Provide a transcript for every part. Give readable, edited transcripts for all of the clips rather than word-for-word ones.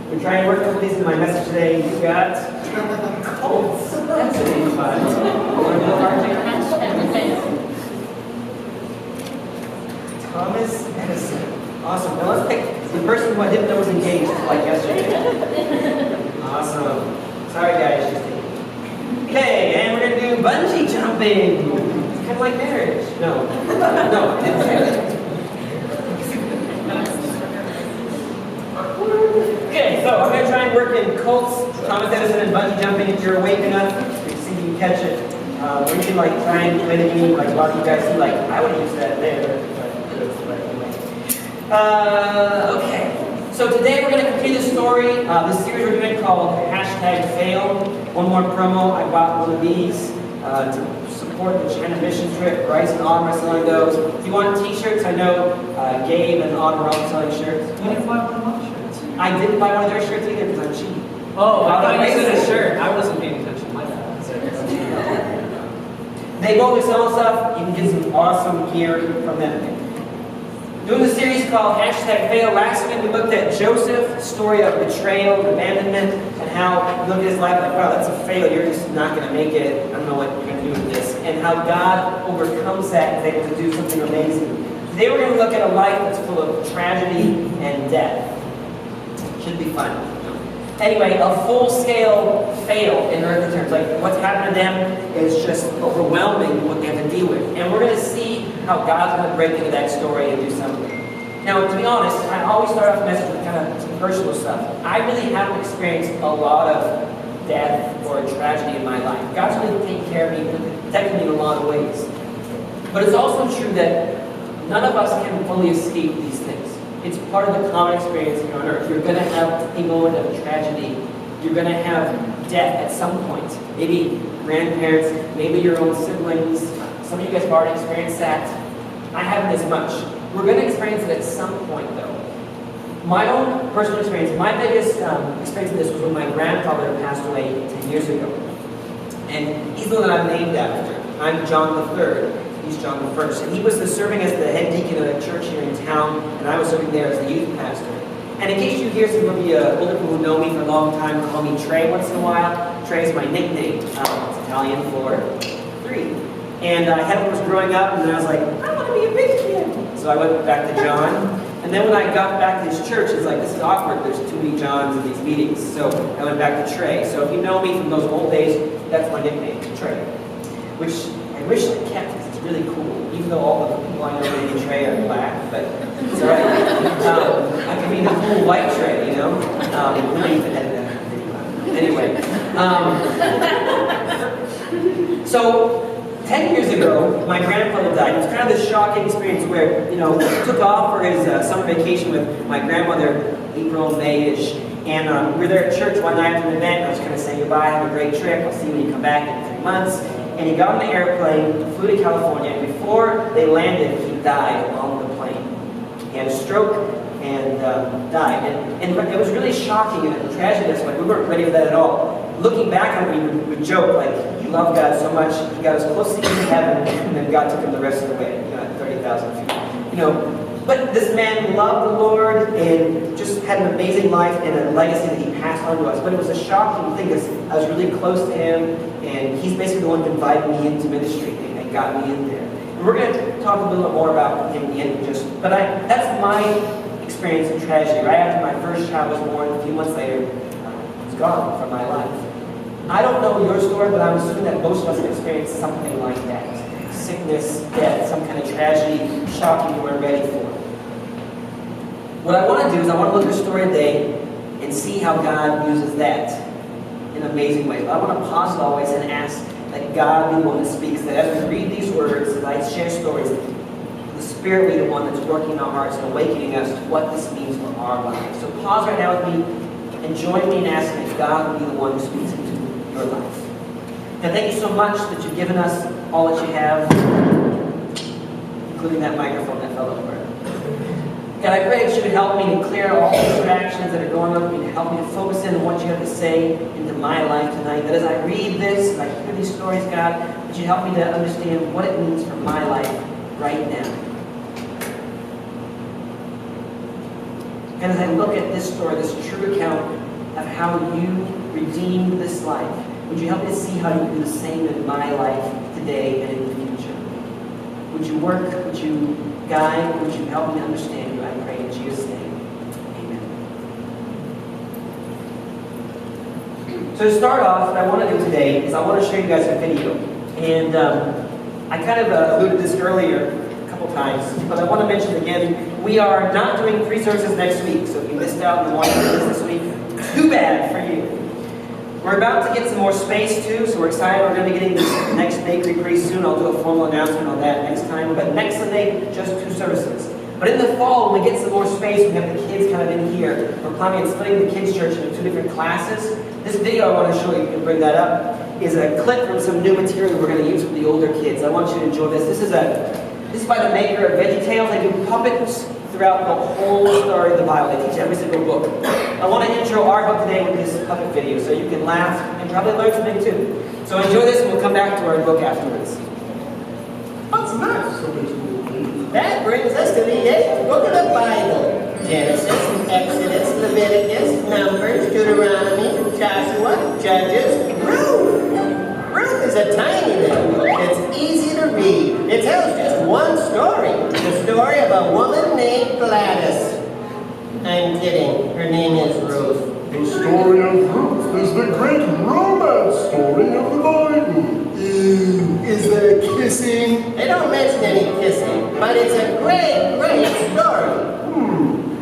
We're trying to work on these in my message today. You got cults. That's an name fun. Thomas Edison. Awesome. Now let's pick the person who I didn't know was engaged like yesterday. Awesome. Sorry guys. Okay, and we're going to do bungee jumping. It's kind of like marriage. No. No, I didn't say that. Okay, so I'm going to try and work in cults, Thomas Edison, and bungee jumping. If you're awake enough, you see you can catch it. Or you can like try and play the game, like a lot of you guys see, like I would use that there. Okay, so today we're going to complete a story. This series we're doing called #Fail. One more promo. I bought one of these to support the China mission trip. Bryce and Autumn are selling those. If you want t-shirts, I know Gabe and Autumn are also selling shirts. You didn't buy one of my shirts? I didn't buy one of their shirts either because I'm cheap. Oh, I thought you said a shirt. I wasn't paying attention. My bad. They both sell stuff. You can get some awesome gear from them. Doing the series called #Fail. Last week we looked at Joseph, the story of betrayal and abandonment, and how you look at his life like, wow, that's a failure. You're just not going to make it. I don't know what you're going to do with this. And how God overcomes that and is able to do something amazing. Today we're going to look at a life that's full of tragedy and death. Should be fun. Anyway, a full-scale fail in earthly terms. Like what's happened to them is just overwhelming what they have to deal with. And we're going to see how God's going to break into that story and do something. Now, to be honest, I always start off the message with kind of some personal stuff. I really haven't experienced a lot of death or tragedy in my life. God's really taken care of me, protected me in a lot of ways. But it's also true that none of us can fully escape these things. It's part of the common experience here on earth. You're going to have a moment of tragedy. You're going to have death at some point. Maybe grandparents, maybe your own siblings. Some of you guys have already experienced that. I haven't as much. We're going to experience it at some point, though. My own personal experience, my biggest experience of this was when my grandfather passed away 10 years ago. And he's the one that I'm named after. I'm John III. He's John the First. And he was serving as the head deacon of a church here in town, and I was serving there as the youth pastor. And in case you hear some of the older people who know me for a long time call me Trey once in a while, Trey is my nickname. It's Italian for 3. And I had when I was growing up, and then I was like, I want to be a big kid. So I went back to John. And then when I got back to this church, it's like, this is awkward. There's too many Johns in these meetings. So I went back to Trey. So if you know me from those old days, that's my nickname, Trey. Which I wish I kept because it's really cool. Even though all the people I know named Trey are black, but it's all right. I can be the cool white Trey, you know? Anyway. So 10 years ago, my grandfather died. It was kind of this shocking experience where, he took off for his summer vacation with my grandmother, April, May-ish. And we were there at church one night after an event. I was kind of saying goodbye, have a great trip. I'll see you when you come back in 3 months. And he got on the airplane, flew to California, and before they landed, he died on the plane. He had a stroke and died. And it was really shocking and tragic. Like, we weren't ready for that at all. Looking back on it, we would joke, like, he loved God so much, he got as close to heaven, and then God took him the rest of the way, at 30,000 feet. But this man loved the Lord and just had an amazing life and a legacy that he passed on to us. But it was a shocking thing because I was really close to him, and he's basically the one who invited me into ministry and got me in there. And we're going to talk a little bit more about him in the end. But that's my experience of tragedy. Right after my first child was born, a few months later, he was gone from my life. I don't know your story, but I'm assuming that most of us have experienced something like that. Sickness, death, some kind of tragedy, shocking you weren't ready for. What I want to do is I want to look at the story today and see how God uses that in amazing ways. But I want to pause it always and ask that God be the one that speaks, that as we read these words, as I share stories, the Spirit be the one that's working in our hearts and awakening us to what this means for our lives. So pause right now with me and join me in asking that God be the one who speaks into your life. And thank you so much that you've given us all that you have, including that microphone that fell over. God, I pray that you would help me to clear all the distractions that are going on, and help me to focus in on what you have to say into my life tonight. That as I read this, as I hear these stories, God, that you help me to understand what it means for my life right now. And as I look at this story, this true account of how you redeemed this life, would you help me to see how you do the same in my life today and in the future? Would you work? Would you guide? Would you help me understand you? I pray in Jesus' name. Amen. So to start off, what I want to do today is I want to show you guys a video. And I kind of alluded to this earlier a couple times, but I want to mention again, we are not doing 3 services next week. So if you missed out on the morning service this week, too bad for you. We're about to get some more space too, so we're excited. We're going to be getting this next bakery pretty soon. I'll do a formal announcement on that next time. But next Sunday, just 2 services. But in the fall, when we get some more space, we have the kids kind of in here. We're planning on splitting the kids' church into 2 different classes. This video I want to show you, you can bring that up, is a clip from some new material we're going to use for the older kids. I want you to enjoy this. This is by the maker of VeggieTales. They do puppets throughout the whole story of the Bible. They teach every single book. I want to intro our book today with this puppet video so you can laugh and probably learn something too. So enjoy this and we'll come back to our book afterwards. What's next? That brings us to the 8th book of the Bible. Genesis, Exodus, Leviticus, Numbers, Deuteronomy, Joshua, Judges, Ruth. Ruth is a tiny little book. It's easy to read. It tells just one story. The story of a woman named Gladys. I'm kidding. Her name is Ruth. The story of Ruth is the great romance story of the Bible. Is there kissing? They don't mention any kissing, but it's a great, great story.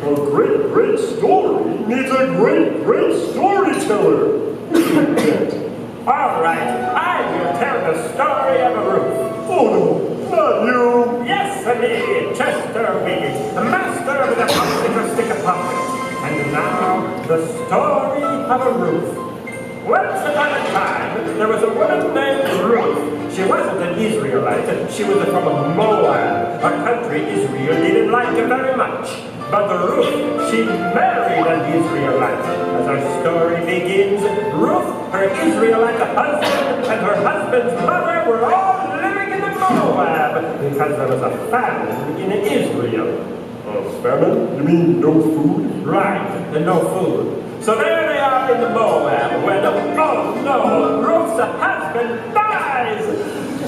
A great, great story needs a great, great storyteller. All right, I will tell the story of Ruth. Oh no, not you. Yes, me, Chester Wiggins, the master of the popsicle stick of puppets. And now, the story of Ruth. Once upon a time, there was a woman named Ruth. She wasn't an Israelite. She was from Moab, a country Israel didn't like very much. But Ruth, she married an Israelite. As our story begins, Ruth, her Israelite husband, and her husband's mother were all living in Moab because there was a famine in Israel. A famine? You mean no food? Right, and no food. So there they are in the Moab when, oh no, Ruth's husband dies.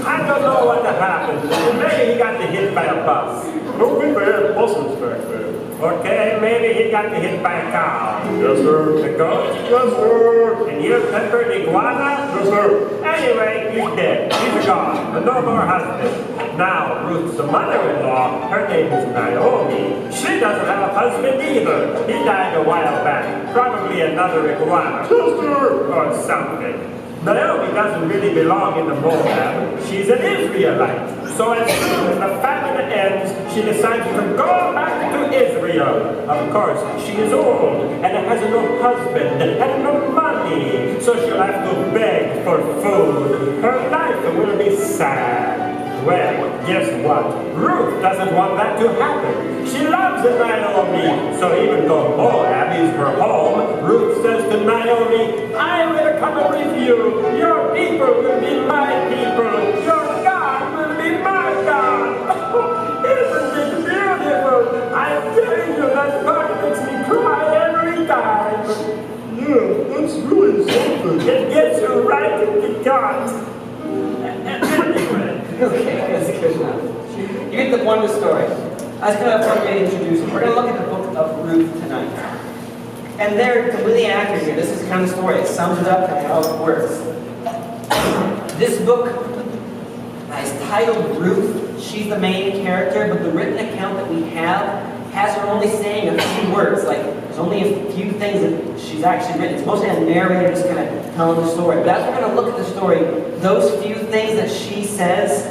I don't know what happened. Maybe he got hit by a bus. Don't think they had buses back then. Okay, maybe he got hit by a cow. Yes, sir. A goat? Yes, sir. And you peppered iguana? Yes, sir. Anyway, he's dead. He's gone. And no more husband. Now, Ruth's mother-in-law, her name is Naomi. She doesn't have a husband either. He died a while back. Probably another iguana. Chester! Or something. Naomi doesn't really belong in the Moab. She's an Israelite. So as soon as the famine ends, she decides to go back to Israel. Of course, she is old and has no husband and no money. So she'll have to beg for food. Her life will be sad. Well, guess what? Ruth doesn't want that to happen. She loves Naomi. So even though Moab is her home, Ruth says to Naomi, I will come with you. Your people will be my people. Your God will be my God. Isn't it beautiful? I'm telling you, that part makes me cry every time. Yeah, that's really something. It gets you right in the gut. Anyway. Okay, that's good enough. You get the point of the story. That's kind of a fun way to introduce it. We're going to look at the book of Ruth tonight. And they're completely accurate here. This is the kind of story. It sums it up and how it works. This book is titled Ruth. She's the main character, but the written account that we have has her only saying a few words. Like, there's only a few things that she's actually written. It's mostly a narrator just kind of telling the story. But as we're going to look at the story, those few things that she says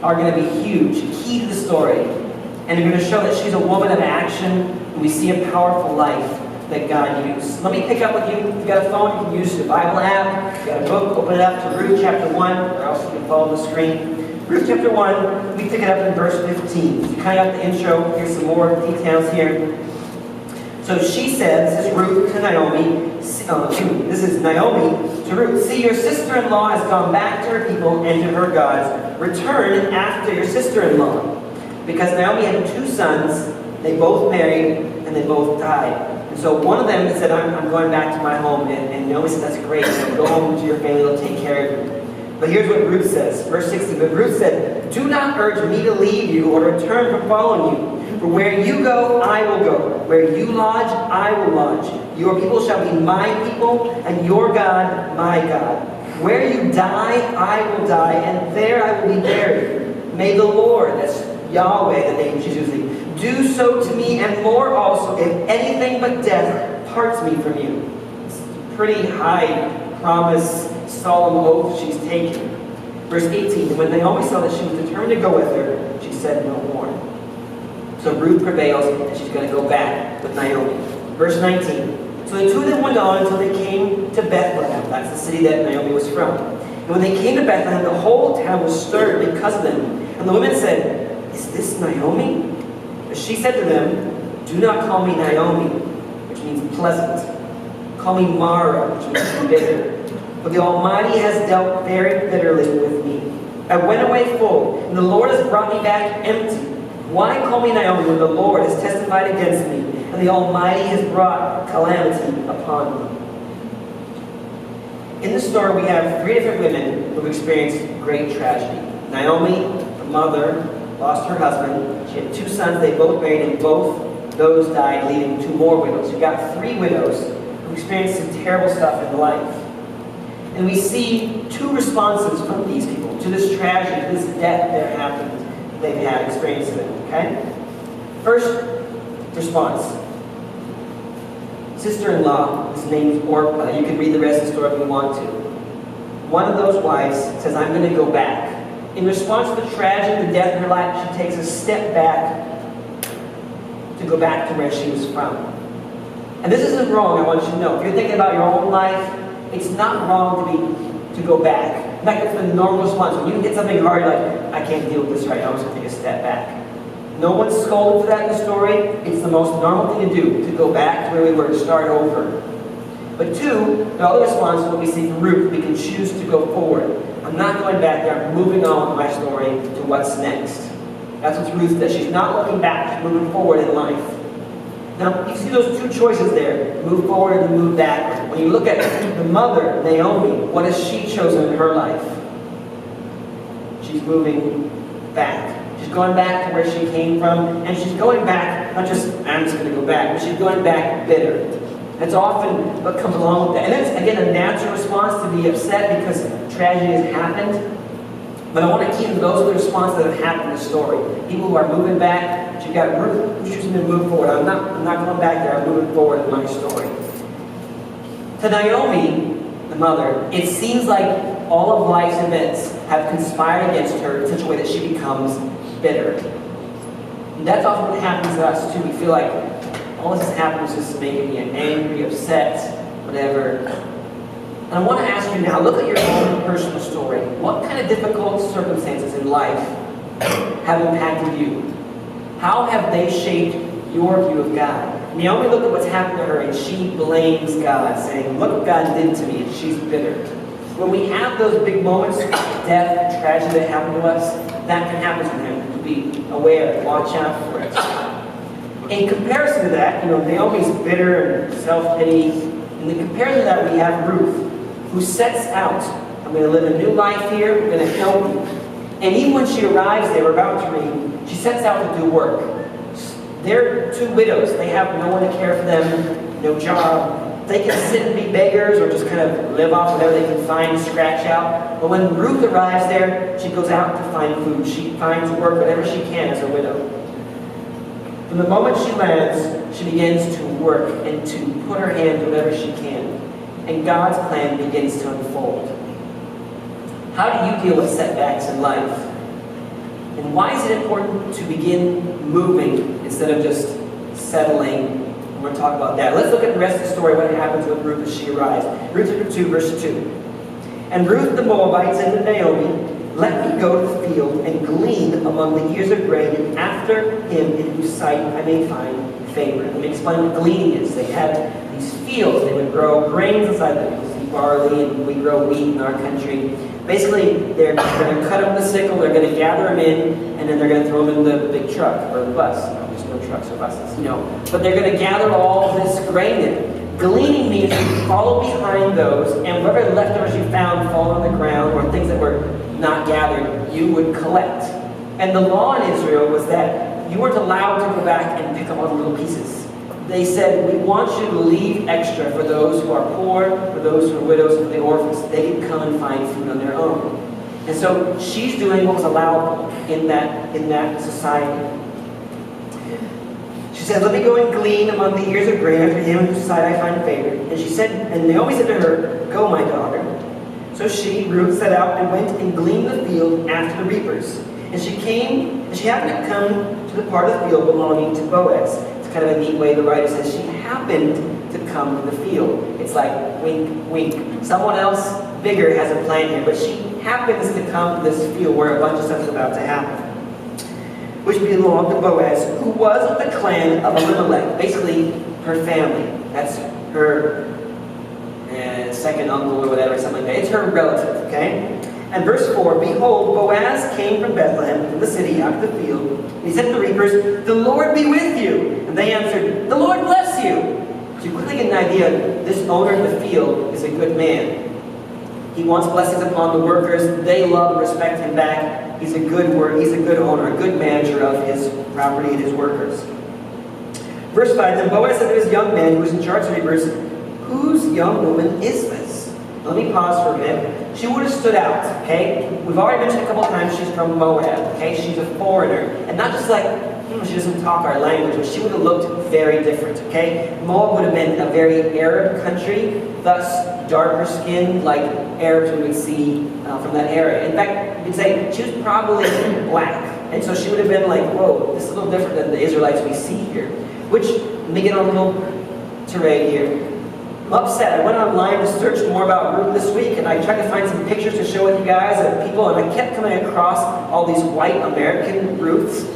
are going to be huge, key to the story. And they're going to show that she's a woman of action, and we see a powerful life that God used. Let me pick up with you. If you've got a phone, you can use the Bible app. If you've got a book, open it up to Ruth chapter 1, or else you can follow the screen. Ruth chapter 1, we pick it up in verse 15. You kind of got the intro. Here's some more details here. So she said, this is Ruth to Naomi, this is Naomi to Ruth, see, your sister-in-law has gone back to her people and to her gods. Return after your sister-in-law. Because Naomi had 2 sons, They both married, and they both died. And so one of them said, I'm going back to my home. And Naomi said, that's great. So go home to your family. They'll take care of you. But here's what Ruth says. Verse 16. But Ruth said, do not urge me to leave you or to return from following you. For where you go, I will go. Where you lodge, I will lodge. Your people shall be my people, and your God, my God. Where you die, I will die, and there I will be buried. May the Lord, that's Yahweh, the name she's using, do so to me and more also, if anything but death parts me from you. It's a pretty high promise, solemn oath she's taking. Verse 18, when Naomi saw that she was determined to go with her, she said no more. So Ruth prevails, and she's going to go back with Naomi. Verse 19, so the two of them went on until they came to Bethlehem. That's the city that Naomi was from. And when they came to Bethlehem, the whole town was stirred because of them. And the women said, is this Naomi? But she said to them, do not call me Naomi, which means pleasant. Call me Mara, which means bitter. For the Almighty has dealt very bitterly with me. I went away full, and the Lord has brought me back empty. Why call me Naomi when the Lord has testified against me, and the Almighty has brought calamity upon me? In the story, we have three different women who have experienced great tragedy. Naomi, the mother, lost her husband. She had two sons. They both married, and both those died, leaving two more widows. You got three widows who experienced some terrible stuff in life. And we see two responses from these people to this tragedy, to this death that happened, they've had experienced it. Okay? First response. Sister-in-law, his name is Orpah. You can read the rest of the story if you want to. One of those wives says, I'm going to go back. In response to the tragedy, the death of her life, she takes a step back to go back to where she was from. And this isn't wrong, I want you to know. If you're thinking about your own life, it's not wrong to go back. In fact, it's the normal response. When you get something hard, like, I can't deal with this right now, I'm just going to take a step back. No one's scolded for that in the story. It's the most normal thing to do, to go back to where we were, to start over. But two, the other response, what we see from Ruth, we can choose to go forward. I'm not going back there, I'm moving on with my story to what's next. That's what Ruth does. She's not looking back, she's moving forward in life. Now, you see those two choices there, move forward and move backward. When you look at the mother, Naomi, what has she chosen in her life? She's moving back. She's going back to where she came from, and she's going back, not just, I'm just going to go back, but she's going back bitter. That's often what comes along with that. And that's, again, a natural response to be upset because tragedy has happened. But I want to keep those are the responses that have happened in the story. People who are moving back. You've got Ruth who's choosing to move forward. I'm not going back there. I'm moving forward in my story. To Naomi, the mother, it seems like all of life's events have conspired against her in such a way that she becomes bitter. And that's often what happens to us too. We feel like all this has happened is just making me angry, upset, whatever. And I want to ask you now, look at your own personal story. What kind of difficult circumstances in life have impacted you? How have they shaped your view of God? Naomi looked at what's happened to her and she blames God, saying, look what God did to me, and she's bitter. When we have those big moments of death and tragedy that happen to us, that can happen to them. To be aware, watch out for it. In comparison to that, Naomi's bitter and self-pity. In the comparison to that, we have Ruth, who sets out, I'm going to live a new life here, I'm going to help you. And even when she arrives there, we're about to read, she sets out to do work. They're two widows. They have no one to care for them, no job. They can sit and be beggars or just kind of live off whatever they can find, scratch out. But when Ruth arrives there, she goes out to find food. She finds work, whatever she can as a widow. From the moment she lands, she begins to work and to put her hand to whatever she can. And God's plan begins to unfold. How do you deal with setbacks in life? And why is it important to begin moving instead of just settling? We're going to talk about that. Let's look at the rest of the story, what happens with Ruth as she arrives. Ruth chapter 2, verse 2. And Ruth the Moabite said to Naomi, let me go to the field and glean among the ears of grain, and after him in whose sight I may find favor. Let me explain what gleaning is. They had these fields, they would grow grains inside them. You'll see barley and we grow wheat in our country. Basically, they're going to cut up the sickle, they're going to gather them in, and then they're going to throw them in the big truck or the bus. No, there's no trucks or buses, But they're going to gather all this grain in. Gleaning means you follow behind those, and whatever leftovers you found fall on the ground or things that were not gathered, you would collect. And the law in Israel was that you weren't allowed to go back and pick up all the little pieces. They said, we want you to leave extra for those who are poor, for those who are widows, and for the orphans. They can come and find food on their own. And so she's doing what was allowed in that society. She said, let me go and glean among the ears of grain after him whose side I find favor. And she said, and Naomi said to her, go, my daughter. So she, Ruth, set out and went and gleaned the field after the reapers. And she happened to come to the part of the field belonging to Boaz. It's kind of a neat way the writer says she happened to come to the field. It's like wink, wink. Someone else bigger has a plan here, but she happens to come to this field where a bunch of stuff is about to happen, which belonged to Boaz, who was of the clan of Elimelech, basically her family. That's her second uncle or whatever, something like that. It's her relative, okay? And verse 4, behold, Boaz came from Bethlehem, from the city, out of the field. And he said to the reapers, the Lord be with you. And they answered, the Lord bless you. So you quickly get an idea, this owner of the field is a good man. He wants blessings upon the workers. They love and respect him back. He's a good owner, a good manager of his property and his workers. Verse 5, then Boaz said to his young man who was in charge of the reapers, whose young woman is this? Let me pause for a minute. She would have stood out, okay? We've already mentioned a couple times she's from Moab, okay? She's a foreigner. And not just like, she doesn't talk our language, but she would have looked very different, okay? Moab would have been a very Arab country, thus darker skinned, like Arabs we would see from that area. In fact, you could say she was probably black. And so she would have been like, whoa, this is a little different than the Israelites we see here. Which, let me get on a little tirade here. I'm upset. I went online to search more about Ruth this week, and I tried to find some pictures to show with you guys of people, and I kept coming across all these white American Ruths.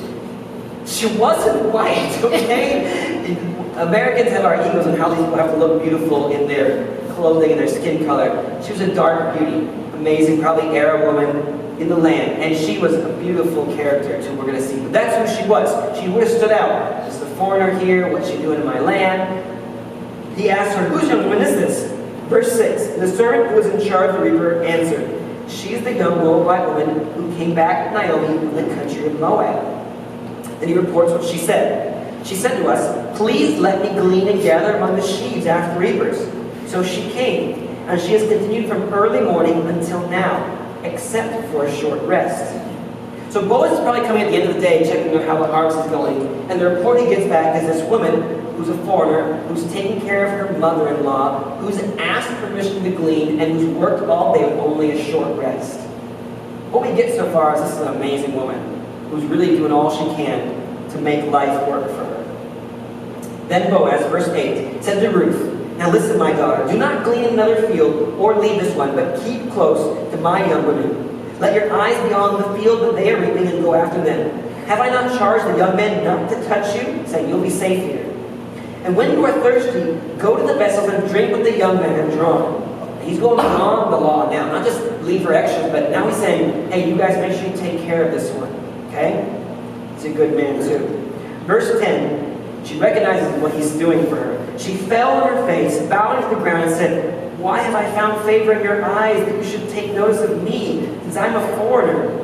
She wasn't white, okay? Americans have our egos on how these people have to look beautiful in their clothing and their skin color. She was a dark beauty, amazing, probably Arab woman in the land, and she was a beautiful character too, we're going to see. But that's who she was. She would have stood out. As the foreigner here, what's she doing in my land? He asked her, whose young woman is this? Verse 6, the servant who was in charge of the reaper answered, she is the young Moabite woman who came back with Naomi from the country of Moab. Then he reports what she said. She said to us, please let me glean and gather among the sheaves after the reapers. So she came, and she has continued from early morning until now, except for a short rest. So Boaz is probably coming at the end of the day, checking how the harvest is going, and the report he gets back is this woman who's a foreigner, who's taking care of her mother-in-law, who's asked permission to glean, and who's worked all day with only a short rest. What we get so far is this is an amazing woman who's really doing all she can to make life work for her. Then Boaz, verse 8, said to Ruth, now listen, my daughter, do not glean in another field or leave this one, but keep close to my young women. Let your eyes be on the field that they are reaping and go after them. Have I not charged the young men not to touch you, saying you'll be safe here? And when you are thirsty, go to the vessels and drink what the young men have drawn. He's going beyond the law now, not just leave for extras, but now he's saying, hey, you guys make sure you take care of this one, okay? He's a good man too. Verse 10, she recognizes what he's doing for her. She fell on her face, bowed to the ground, and said, why have I found favor in your eyes that you should take notice of me, since I'm a foreigner?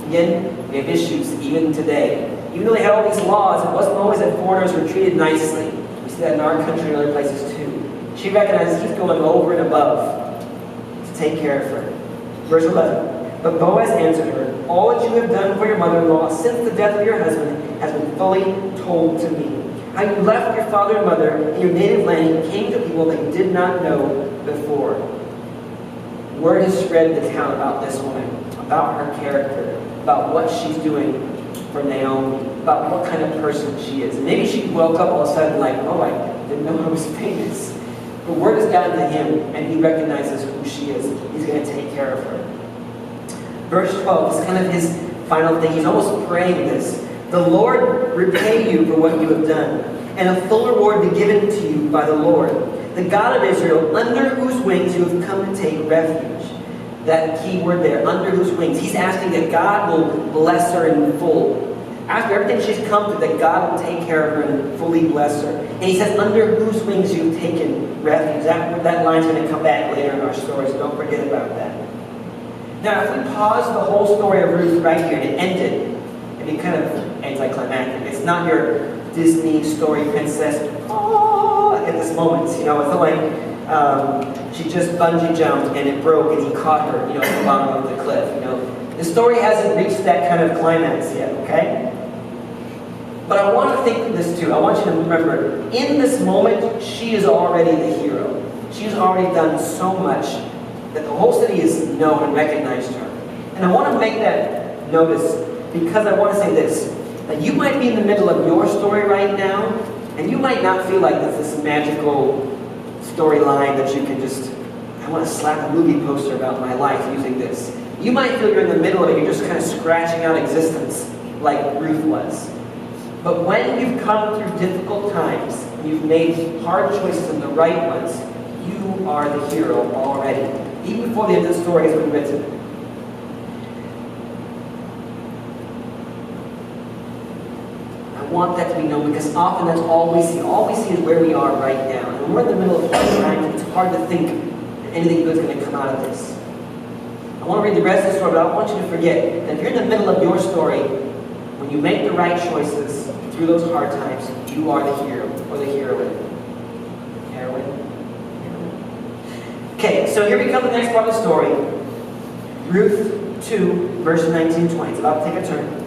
Again, we have issues even today. Even though they had all these laws, it wasn't always that foreigners were treated nicely. We see that in our country and other places too. She recognizes he's going over and above to take care of her. Verse 11, but Boaz answered her, all that you have done for your mother-in-law since the death of your husband has been fully told to me. How you left your father and mother in your native land and came to people that you did not know before. Word has spread the town about this woman, about her character, about what she's doing for Naomi, about what kind of person she is. And maybe she woke up all of a sudden like, oh, I didn't know I was famous. But word has gotten to him, and he recognizes who she is. He's going to take care of her. Verse 12 is kind of his final thing. He's almost praying this. The Lord repay you for what you have done, and a full reward be given to you by the Lord. the God of Israel, under whose wings you have come to take refuge. That key word there, under whose wings. He's asking that God will bless her in full. After everything she's come through, that God will take care of her and fully bless her. And he says, under whose wings you've taken refuge. That line's going to come back later in our story, so don't forget about that. Now, if we pause the whole story of Ruth right here and it ended, it'd be kind of anticlimactic. It's not your Disney story princess, at this moment. It's not like she just bungee jumped and it broke and he caught her, at the bottom of the cliff. The story hasn't reached that kind of climax yet, okay? But I want to think of this too. I want you to remember, in this moment, she is already the hero. She's already done so much that the whole city has known and recognized her. And I want to make that notice because I want to say this, that you might be in the middle of your story right now, and you might not feel like there's this magical storyline that you can just, I want to slap a movie poster about my life using this. You might feel you're in the middle of it, you're just kind of scratching out existence like Ruth was. But when you've come through difficult times, and you've made hard choices and the right ones, you are the hero already, even before the end of the story has been written. I want that to be known because often that's all we see. All we see is where we are right now. And when we're in the middle of hard times, it's hard to think that anything good is going to come out of this. I want to read the rest of the story, but I don't want you to forget that if you're in the middle of your story, when you make the right choices through those hard times, you are the hero or the heroine. Heroine? Okay, so here we come to the next part of the story. Ruth 2, verse 19-20. It's about to take a turn.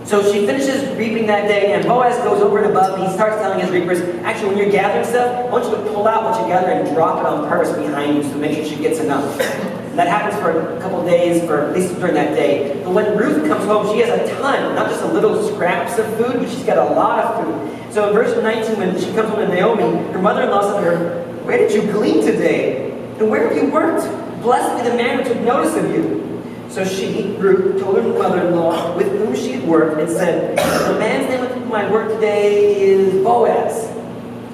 So she finishes reaping that day, and Boaz goes over and above, and he starts telling his reapers, actually, when you're gathering stuff, I want you to pull out what you gather and drop it on purpose behind you, so make sure she gets enough. And that happens for a couple of days, or at least during that day. But when Ruth comes home, she has a ton, not just a little scraps of food, but she's got a lot of food. So in verse 19, when she comes home to Naomi, her mother-in-law said to her, where did you glean today? And where have you worked? Blessed be the man who took notice of you. So she, Ruth, told her mother-in-law with whom she had worked and said, the man's name with whom I work today is Boaz.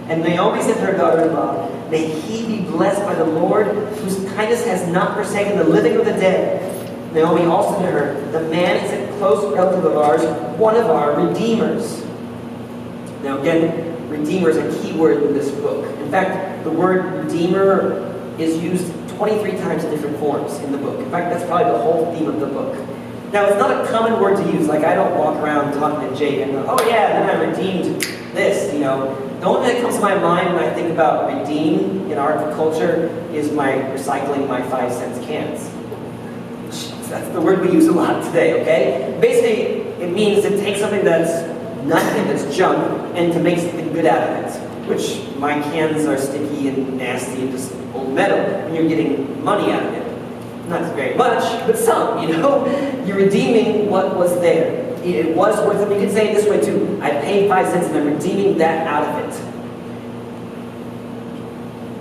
And Naomi said to her daughter-in-law, may he be blessed by the Lord, whose kindness has not forsaken the living or the dead. Naomi also said to her, the man is a close relative of ours, one of our redeemers. Now again, redeemer is a key word in this book. In fact, the word redeemer is used 23 times in different forms in the book. In fact, that's probably the whole theme of the book. Now, it's not a common word to use. Like, I don't walk around talking to Jake and go, oh yeah, then I redeemed this, The only thing that comes to my mind when I think about redeem in our culture is my recycling my 5-cent cans. That's the word we use a lot today, okay? Basically, it means to take something that's nothing, that's junk, and to make something good out of it. Which my cans are sticky and nasty and just old metal, and you're getting money out of it. Not very much, but some, You're redeeming what was there. It was worth it. You can say it this way too. I paid 5 cents and I'm redeeming that out of it.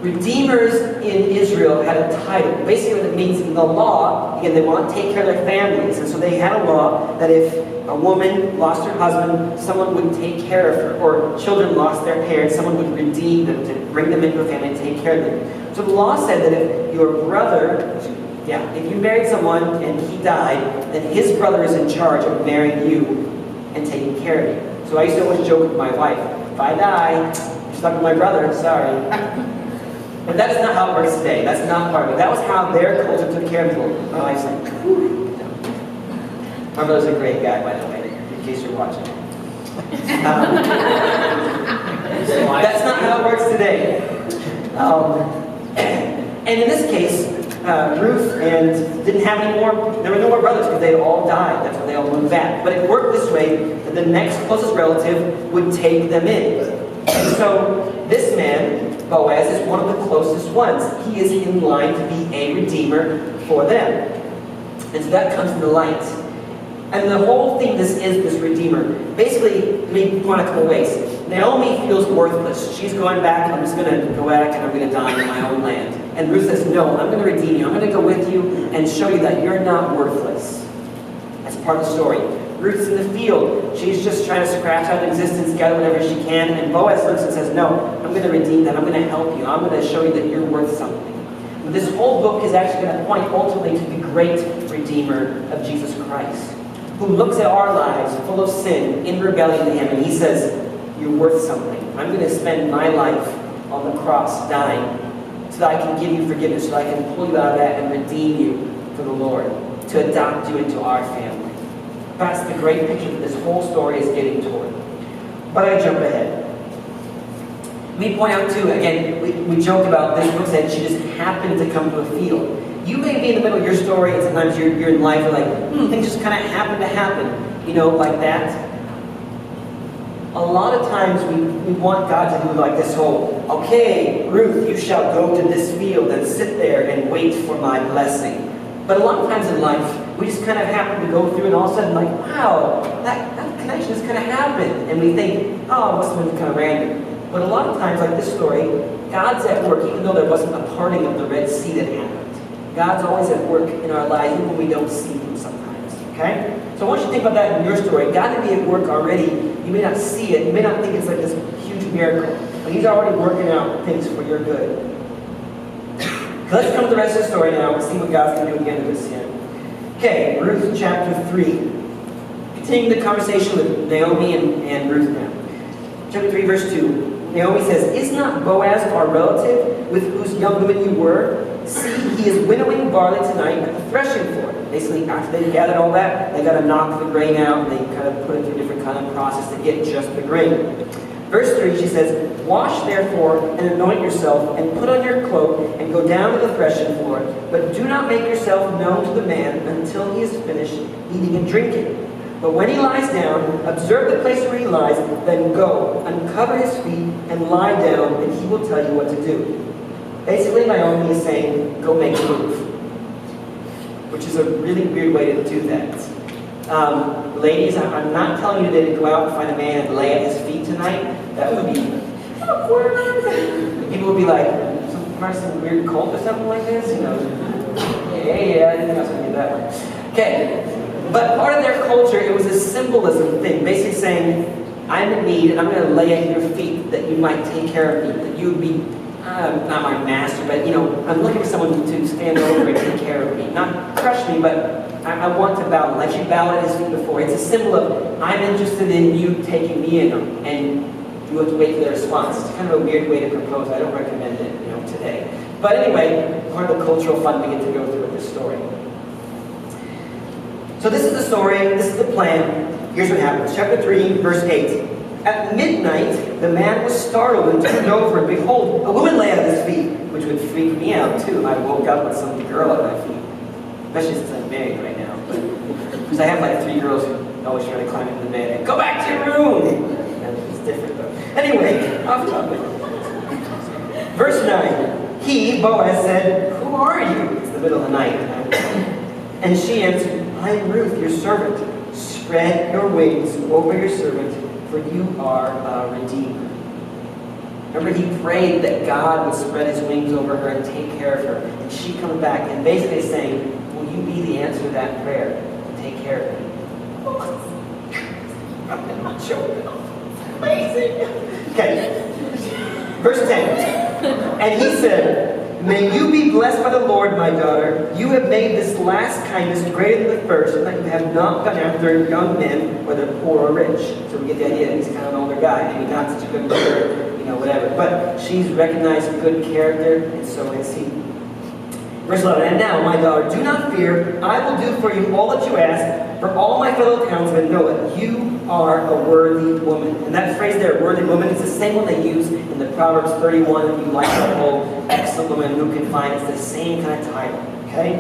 Redeemers in Israel had a title. Basically what it means in the law, again, they want to take care of their families. And so they had a law that if a woman lost her husband, someone would take care of her. Or children lost their parents, someone would redeem them to bring them into a family and take care of them. So the law said that if your brother, if you married someone and he died, then his brother is in charge of marrying you and taking care of you. So I used to always joke with my wife, if I die, you're stuck with my brother, sorry. But that is not how it works today. That's not part of it. That was how their culture took care of people. My wife's like, whew. My brother's a great guy, by the way, in case you're watching. That's not how it works today. And in this case, Ruth and didn't have any more, there were no more brothers because they had all died. That's when they all moved back. But it worked this way, that the next closest relative would take them in. And so this man, Boaz, is one of the closest ones. He is in line to be a redeemer for them. And so that comes to light. And the whole thing is this redeemer. Basically, let me point out a couple ways. Naomi feels worthless. She's going back, I'm just going to go back and I'm going to die in my own land. And Ruth says, no, I'm going to redeem you. I'm going to go with you and show you that you're not worthless. That's part of the story. Ruth's in the field. She's just trying to scratch out existence, gather whatever she can. And Boaz looks and says, no, I'm going to redeem that. I'm going to help you. I'm going to show you that you're worth something. But this whole book is actually going to point ultimately to the great Redeemer of Jesus Christ, who looks at our lives full of sin, in rebellion to him, and he says, you're worth something. I'm going to spend my life on the cross dying so that I can give you forgiveness, so that I can pull you out of that and redeem you for the Lord, to adopt you into our family. That's the great picture that this whole story is getting toward. But I jump ahead. Let me point out too, again, we joke about this book said she just happened to come to a field. You may be in the middle of your story, and sometimes you're in life, you're like, things just kind of happen to happen, like that. A lot of times we want God to do like this whole, okay, Ruth, you shall go to this field and sit there and wait for my blessing. But a lot of times in life, we just kind of happen to go through and all of a sudden like, wow, that connection just kind of happened. And we think, oh, it must have been kind of random. But a lot of times, like this story, God's at work, even though there wasn't a parting of the Red Sea that happened. God's always at work in our lives, even when we don't see him sometimes. Okay? So I want you to think about that in your story. God may be at work already. You may not see it. You may not think it's like this huge miracle. But he's already working out things for your good. Let's come to the rest of the story now and see what God's going to do at the end of this here. Okay, Ruth chapter 3. Continuing the conversation with Naomi and Ruth now. Chapter 3, verse 2. Naomi says, is not Boaz our relative with whose young women you were? See, he is winnowing barley tonight at the threshing floor. Basically, after they gathered all that, they got to knock the grain out, and they kind of put it through a different kind of process to get just the grain. Verse 3, she says, wash therefore and anoint yourself, and put on your cloak, and go down to the threshing floor. But do not make yourself known to the man until he is finished eating and drinking. But when he lies down, observe the place where he lies, then go, uncover his feet, and lie down, and he will tell you what to do. Basically, Naomi is saying, go make a move. Which is a really weird way to do that. Ladies, I'm not telling you today to go out and find a man and lay at his feet tonight. That would be awkward. People would be like, some weird cult or something like this, Yeah, I didn't think I was going to do that one. Okay. But part of their culture, it was a symbolism thing, basically saying, I'm in need and I'm going to lay at your feet that you might take care of me, that you would be, not my master, but I'm looking for someone to stand over and take care of me. Not crush me, but I want to bow, like she bowed at his feet before. It's a symbol of, I'm interested in you taking me in, and you have to wait for their response. It's kind of a weird way to propose. I don't recommend it, today. But anyway, part of the cultural fun we get to go through with this story. So this is the story, this is the plan. Here's what happens. Chapter 3, verse 8. At midnight, the man was startled and turned over, and behold, a woman lay at his feet, which would freak me out too if I woke up with some girl at my feet. Especially since I'm married right now. Because I have like 3 girls who always try to climb into the bed and go back to your room! And it's different though. Anyway, off topic. Verse 9. He, Boaz, said, who are you? It's the middle of the night. And she answered, I am Ruth, your servant. Spread your wings over your servant, for you are a redeemer. Remember, he prayed that God would spread his wings over her and take care of her. And she comes back and basically saying, will you be the answer to that prayer? Take care of me. I'm not sure. Amazing. Okay. Verse 10. And he said, may you be blessed by the Lord, my daughter. You have made this last kindness greater than the first, and that you have not gone after young men, whether poor or rich. So we get the idea that he's kind of an older guy, maybe not such a good lawyer, whatever. But she's recognized good character, and so is he. Verse 11, and now, my daughter, do not fear. I will do for you all that you ask, for all my fellow townsmen know that you are a worthy woman. And that phrase there, worthy woman, is the same one they use in the Proverbs 31. If you like the whole excellent woman who can find, it's the same kind of title. Okay?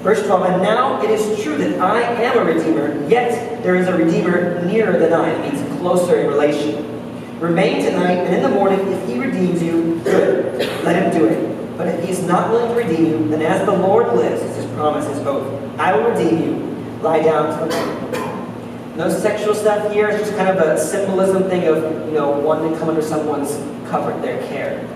Verse 12, and now it is true that I am a redeemer, yet there is a redeemer nearer than I. It means closer in relation. Remain tonight, and in the morning, if he redeems you, good. Let him do it. But if he is not willing to redeem you, then as the Lord lives, as his promise is oath, I will redeem you. Lie down to the Lord. No sexual stuff here. It's just kind of a symbolism thing of, wanting to come under someone's cover, their care.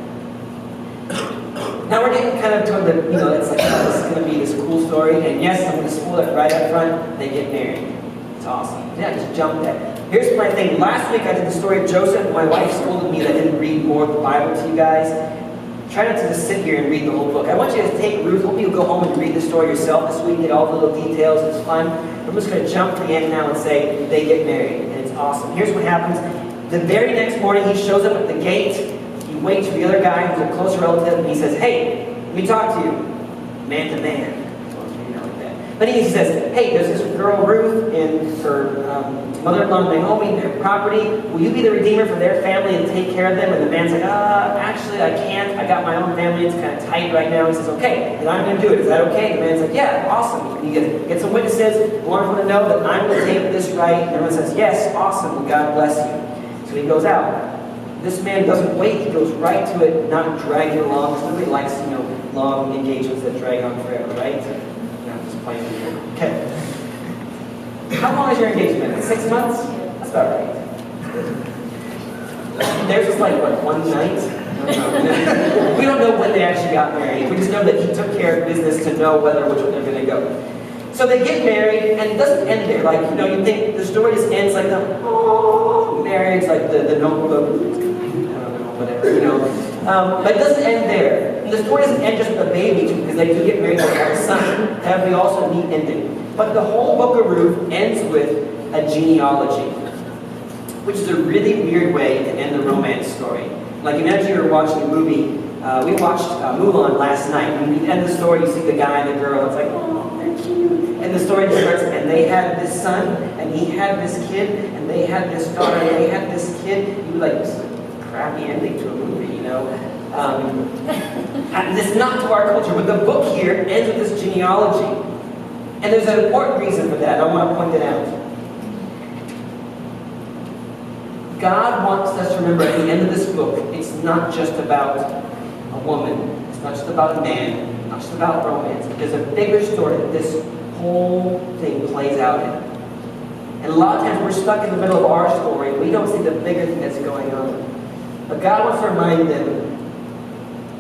Now we're getting kind of toward the, it's like, this is going to be this cool story. And yes, I'm going to spoil it right up front. They get married. It's It's awesome. Yeah, just jump that. Here's my thing. Last week I did the story of Joseph. My wife scolded me that I didn't read more of the Bible to you guys. Try not to just sit here and read the whole book. I want you to take Ruth. Hope you'll go home and read the story yourself this week. Get all the little details. It's fun. I'm just going to jump to the end now and say they get married. And it's awesome. Here's what happens. The very next morning he shows up at the gate. He waits for the other guy who's a close relative. And he says, hey, let me talk to you. Man to man. Then he says, hey, there's this girl Ruth and her mother-in-law Naomi, their property. Will you be the redeemer for their family and take care of them? And the man's like, actually I can't. I got my own family. It's kind of tight right now. He says, okay, then I'm going to do it. Is that okay? The man's like, yeah, awesome. And you get some witnesses. The Lord wants to know that I'm going to take this right. And everyone says, yes, awesome. Well, God bless you. So he goes out. This man doesn't wait. He goes right to it, not dragging along. Because nobody likes, long engagements that drag on forever, right? Okay. How long is your engagement? 6 months? That's about right. Theirs was like, what, one night? We don't know when they actually got married. We just know that he took care of business to know which one they're going to go. So they get married, and it doesn't end there. Like, you think the story just ends like marriage, like the Notebook. I don't know, whatever, But it doesn't end there. And the story doesn't end just with a baby, too, because they do get married and have a son. That would be also a neat ending. But the whole book of Ruth ends with a genealogy, which is a really weird way to end the romance story. Like, imagine you were watching a movie. We watched Mulan last night. When you end the story, you see the guy and the girl. It's like, oh, they're cute. And the story just starts, and they had this son, and he had this kid, and they had this daughter, and they had this kid. You were like, this is a crappy ending to a movie, And this is not to our culture, but the book here ends with this genealogy. And there's an important reason for that, and I want to point it out. God wants us to remember at the end of this book, it's not just about a woman, it's not just about a man, not just about romance. There's a bigger story that this whole thing plays out in. And a lot of times we're stuck in the middle of our story, and we don't see the bigger thing that's going on. But God wants to remind them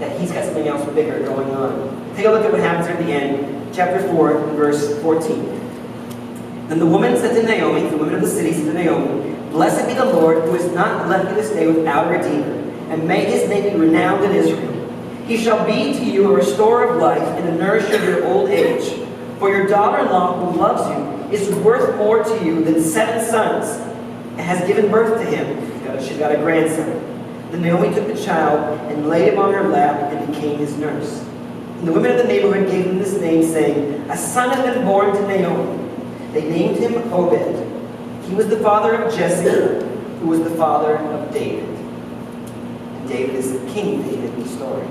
that He's got something else bigger going on. Take a look at what happens at the end, chapter 4, verse 14. Then the woman said to Naomi, the women of the city said to Naomi, blessed be the Lord, who has not left you this day without a redeemer, and may His name be renowned in Israel. He shall be to you a restorer of life and a nourisher of your old age. For your daughter-in-law, who loves you, is worth more to you than 7 sons, and has given birth to him. She's got a grandson. Then Naomi took the child and laid him on her lap and became his nurse. And the women of the neighborhood gave him this name, saying, a son has been born to Naomi. They named him Obed. He was the father of Jesse, who was the father of David. And David is King David in the story.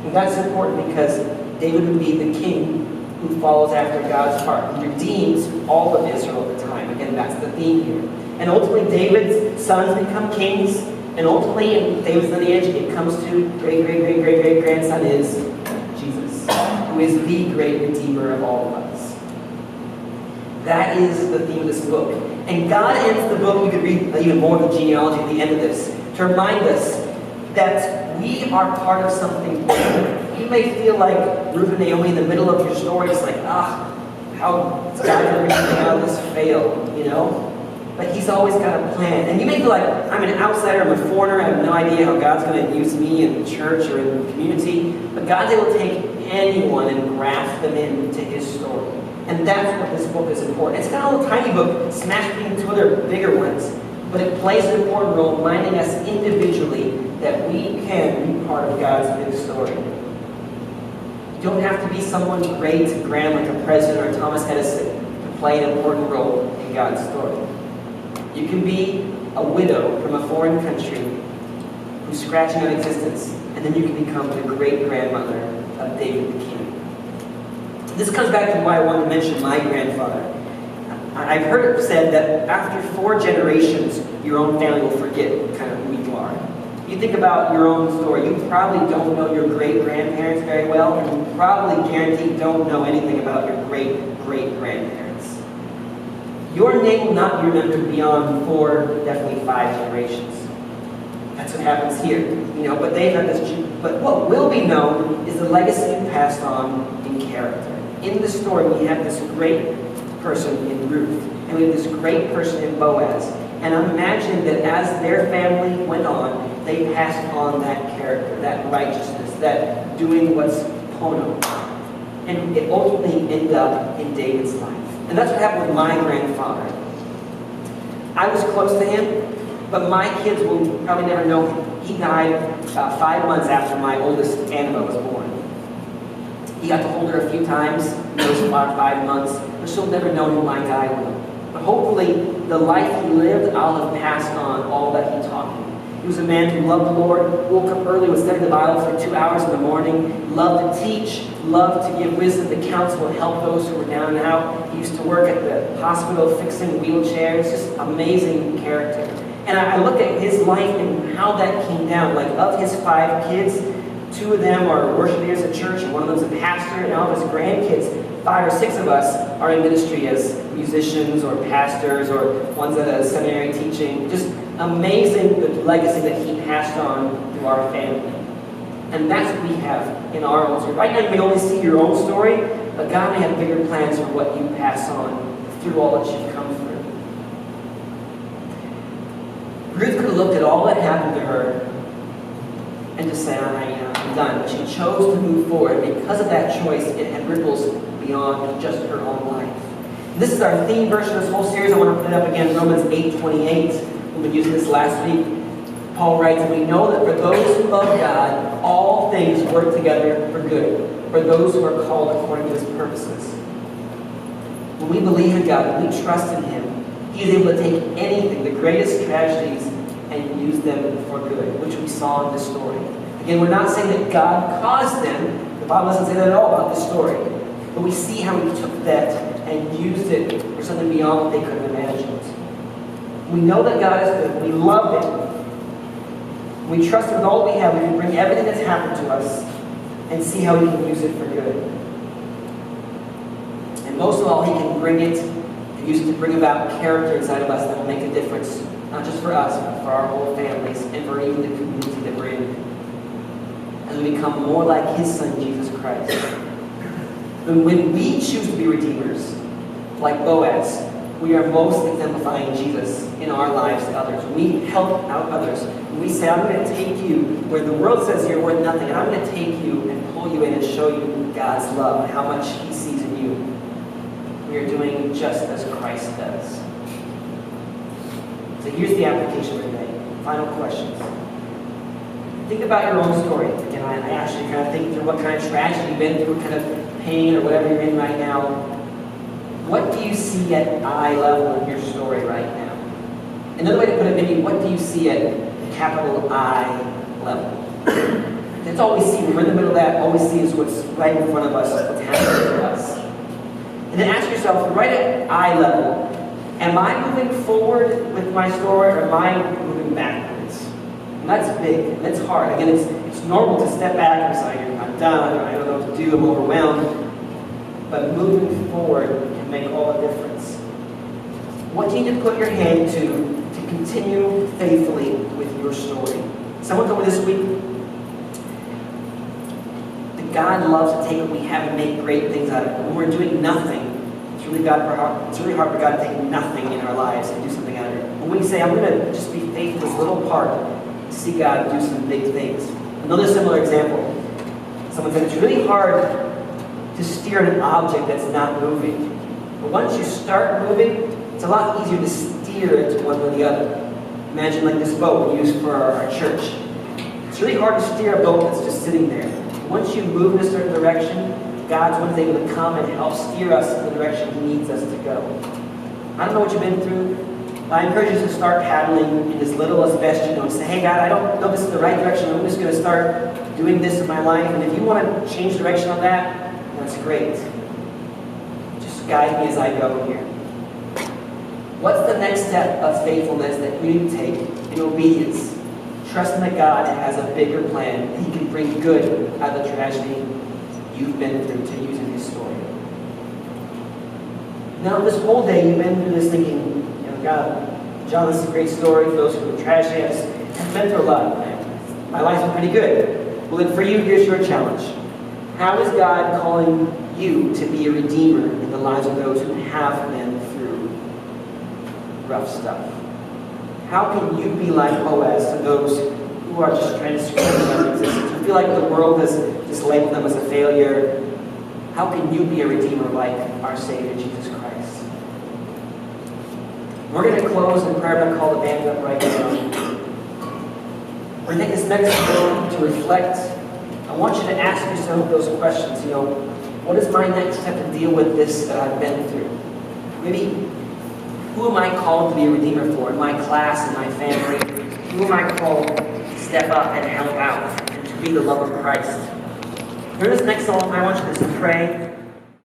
And that's important because David would be the king who follows after God's heart, who redeems all of Israel at the time. Again, that's the theme here. And ultimately, David's sons become kings. And ultimately, in David's lineage, it comes to great-great-great-great-great-grandson is Jesus, who is the great redeemer of all of us. That is the theme of this book. And God ends the book, you could read even more of the genealogy at the end of this, to remind us that we are part of something bigger. You may feel like Ruth and Naomi in the middle of your story, it's like, how is God going to reach out of this fail, But He's always got a plan. And you may feel like, I'm an outsider, I'm a foreigner, I have no idea how God's going to use me in the church or in the community. But God's able to take anyone and graft them into His story. And that's what this book is important. It's got a little tiny book smashed between 2 other bigger ones. But it plays an important role reminding us individually that we can be part of God's big story. You don't have to be someone great, grand like a president or Thomas Edison to play an important role in God's story. You can be a widow from a foreign country who's scratching out existence, and then you can become the great-grandmother of David the King. This comes back to why I wanted to mention my grandfather. I've heard it said that after 4 generations, your own family will forget kind of who you are. You think about your own story, you probably don't know your great-grandparents very well, and you probably guaranteed don't know anything about your great-great-grandparents. Your name will not be remembered beyond 4, definitely 5 generations. That's what happens here. But they've had this. But what will be known is the legacy you passed on in character. In the story, we have this great person in Ruth. And we have this great person in Boaz. And I'm imagining that as their family went on, they passed on that character, that righteousness, that doing what's pono. And it ultimately ended up in David's life. And that's what happened with my grandfather. I was close to him, but my kids will probably never know him. He died 5 months after my oldest Annabelle was born. He got to hold her a few times in those 5 months, but she'll never know who my guy will. But hopefully, the life he lived, I'll have passed on all that he taught me. He was a man who loved the Lord, woke up early, would study the Bible for 2 hours in the morning, loved to teach, loved to give wisdom to counsel and help those who were down and out. He used to work at the hospital fixing wheelchairs, just amazing character. And I look at his life and how that came down. Like, of his 5 kids, 2 of them are worship leaders at church, and one of them's a pastor, and all of his grandkids, 5 or 6 of us, are in ministry as musicians or pastors or ones at a seminary teaching. Just amazing the legacy that he passed on to our family. And that's what we have in our own story. Right now you may only see your own story, but God may have bigger plans for what you pass on through all that you've come through. Ruth could have looked at all that happened to her and just say, I'm done. But she chose to move forward. Because of that choice, it had ripples beyond just her own life. This is our theme verse of this whole series. I want to put it up again, Romans 8:28. We've been using this last week. Paul writes, and we know that for those who love God, all things work together for good, for those who are called according to his purposes. When we believe in God, when we trust in him, he is able to take anything, the greatest tragedies, and use them for good, which we saw in this story. Again, we're not saying that God caused them. The Bible doesn't say that at all about this story. But we see how he took that and used it for something beyond what they could have imagined. We know that God is good. We love him. We trust him with all we have. We can bring everything that's happened to us and see how he can use it for good. And most of all, he can bring it and use it to bring about character inside of us that will make a difference, not just for us, but for our whole families and for even the community that we're in. As we become more like his son, Jesus Christ. And when we choose to be redeemers, like Boaz, we are most exemplifying Jesus in our lives to others. When we help out others, when we say, I'm going to take you where the world says you're worth nothing, and I'm going to take you and pull you in and show you God's love and how much he sees in you, we are doing just as Christ does. So here's the application for today. Final questions. Think about your own story. Again, I asked you to kind of think through what kind of tragedy you've been through, what kind of pain or whatever you're in right now. What do you see at eye level in your story right now? Another way to put it, maybe, what do you see at capital I level? That's all we see. When we're in the middle of that, all we see is what's right in front of us, what's happening to us. And then ask yourself, right at eye level, am I moving forward with my story or am I moving backwards? And that's big, and that's hard. Again, it's normal to step back and say, I'm done, or I don't know what to do, I'm overwhelmed. But moving forward can make all the difference. What do you need to put your hand to continue faithfully with your story? Someone told me this week that God loves to take what we have and make great things out of it. When we're doing nothing, it's really hard for God to take nothing in our lives and do something out of it. When we say, I'm going to just be faithful to this little part, to see God do some big things. Another similar example. Someone said it's really hard to steer an object that's not moving. But once you start moving, it's a lot easier to steer it to one or the other. Imagine like this boat we use for our church. It's really hard to steer a boat that's just sitting there. Once you move in a certain direction, God's one is able to come and help steer us in the direction he needs us to go. I don't know what you've been through, but I encourage you to start paddling in as little as best you know. And say, hey God, I don't know this is the right direction. I'm just going to start doing this in my life. And if you want to change direction on that, that's great. Just guide me as I go here. What's the next step of faithfulness that you need to take in obedience? Trusting that God has a bigger plan. He can bring good out of the tragedy you've been through to use in his story. Now, this whole day you've been through this thinking, God, John, this is a great story for those who are tragedy. I've been through a lot. My life's been pretty good. Well, then for you, here's your challenge. How is God calling you to be a redeemer in the lives of those who have been through rough stuff? How can you be like Boaz to those who are just trying to scream their existence, who feel like the world has just labeled them as a failure? How can you be a redeemer like our Savior, Jesus Christ? We're going to close in prayer. I'm going to call the band up right now. We're going to take this next moment to reflect. I want you to ask yourself those questions. What is my next step to deal with this that I've been through? Maybe, who am I called to be a redeemer for? In my class, in my family? Who am I called to step up and help out and to be the love of Christ? During this next song, I want you to pray.